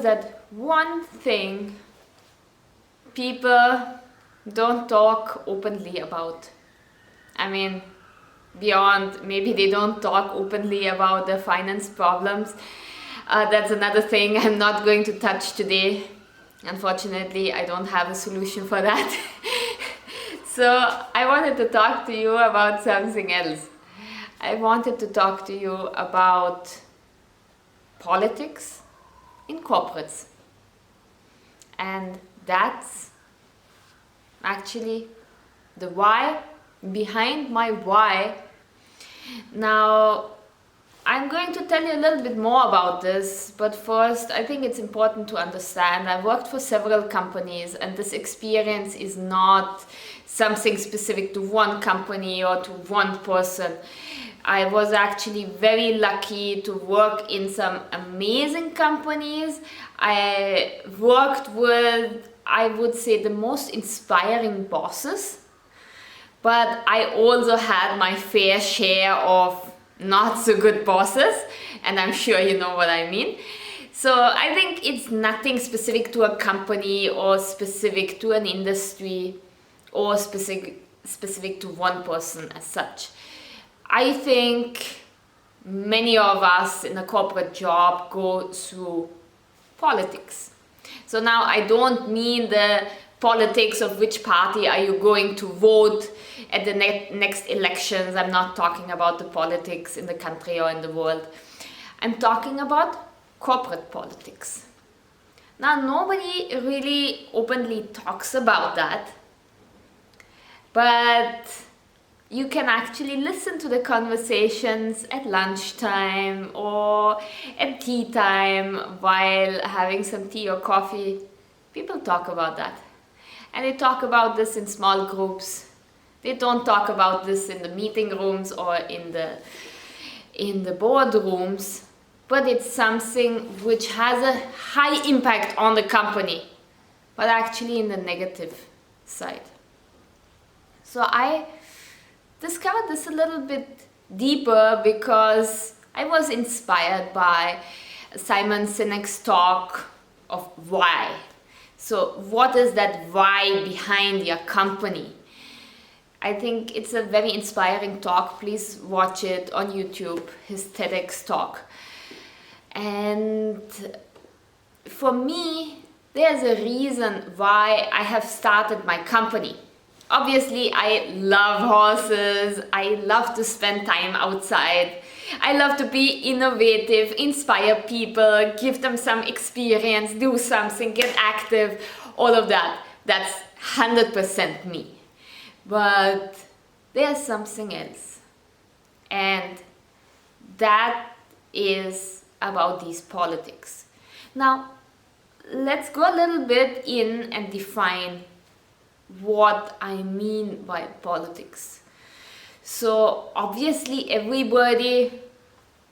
that one thing people don't talk openly about. I mean, beyond maybe they don't talk openly about their finance problems. That's another thing I'm not going to touch today. Unfortunately, I don't have a solution for that. So I wanted to talk to you about something else. I wanted to talk to you about politics in corporates. And that's actually the why behind my why. Now, I'm going to tell you a little bit more about this, but first I think it's important to understand I've worked for several companies, and this experience is not something specific to one company or to one person. I was actually very lucky to work in some amazing companies. I worked with, I would say, the most inspiring bosses, but I also had my fair share of not so good bosses, and I'm sure you know what I mean. So I think it's nothing specific to a company or specific to an industry or specific to one person as such. I think many of us in a corporate job go through politics. So now I don't mean the politics of which party are you going to vote at the next elections. I'm not talking about the politics in the country or in the world. I'm talking about corporate politics. Now, nobody really openly talks about that, but you can actually listen to the conversations at lunchtime or at tea time while having some tea or coffee. People talk about that. And they talk about this in small groups. They don't talk about this in the meeting rooms or in the boardrooms, but it's something which has a high impact on the company, but actually in the negative side. So I discovered this a little bit deeper because I was inspired by Simon Sineks' talk of why. So what is that why behind your company? I think it's a very inspiring talk. Please watch it on YouTube, his TEDx talk. And for me, there's a reason why I have started my company. Obviously, I love horses, I love to spend time outside, I love to be innovative, inspire people, give them some experience, do something, get active, all of that. That's 100% me. But there's something else, and that is about these politics. Now, let's go a little bit in and define what I mean by politics. So obviously everybody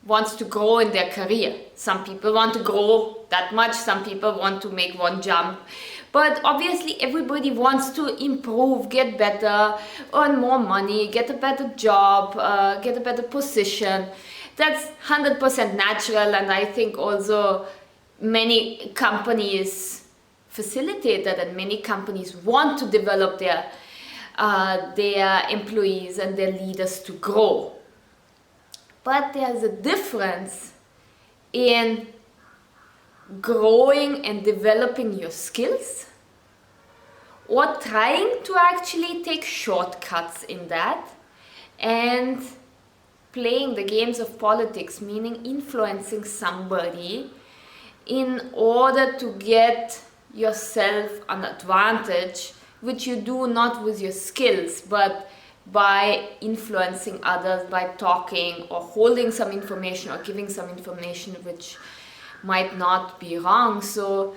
wants to grow in their career. Some people want to grow that much, some people want to make one jump. But obviously everybody wants to improve, get better, earn more money, get a better job, get a better position. That's 100% natural, and I think also many companies facilitate that, and many companies want to develop their employees and their leaders to grow. But there's a difference in growing and developing your skills or trying to actually take shortcuts in that and playing the games of politics, meaning influencing somebody in order to get yourself an advantage, which you do not with your skills, but by influencing others, by talking or holding some information or giving some information which might not be wrong. So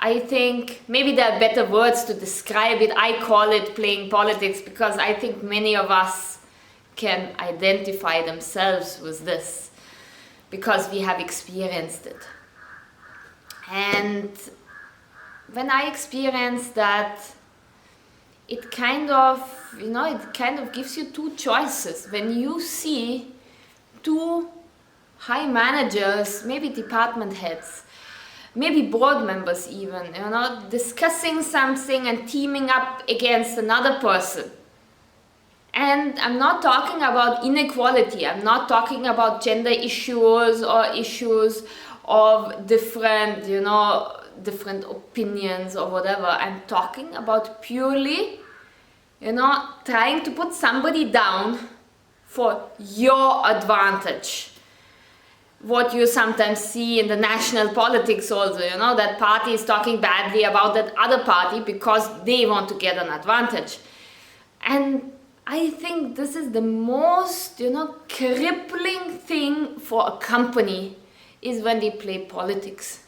I think maybe there are better words to describe it. I call it playing politics because I think many of us can identify themselves with this because we have experienced it. And when I experienced that, it kind of gives you two choices. When you see two high managers, maybe department heads, maybe board members even, discussing something and teaming up against another person. And I'm not talking about inequality, I'm not talking about gender issues or issues of different, different opinions or whatever. I'm talking about purely, trying to put somebody down for your advantage. What you sometimes see in the national politics also, that party is talking badly about that other party because they want to get an advantage. And I think this is the most, crippling thing for a company is when they play politics.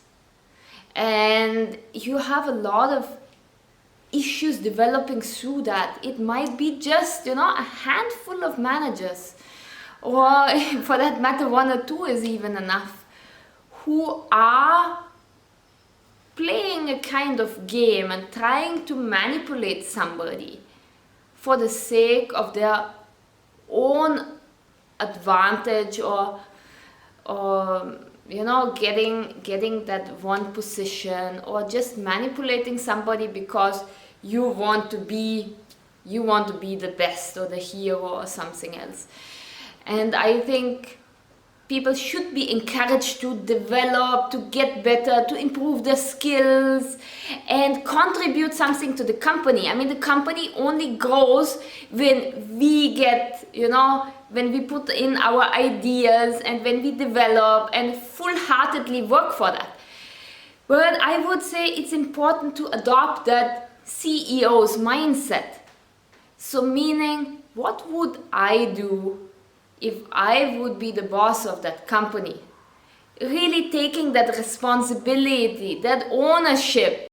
And you have a lot of issues developing through that. It might be just, a handful of managers, or for that matter, one or two is even enough, who are playing a kind of game and trying to manipulate somebody for the sake of their own advantage, or getting that one position, or just manipulating somebody because you want to be the best or the hero or something else. And I think people should be encouraged to develop, to get better, to improve their skills and contribute something to the company. I mean, the company only grows when we get, when we put in our ideas and when we develop and full-heartedly work for that. But I would say it's important to adopt that CEO's mindset. So meaning, what would I do if I would be the boss of that company? Really taking that responsibility, that ownership,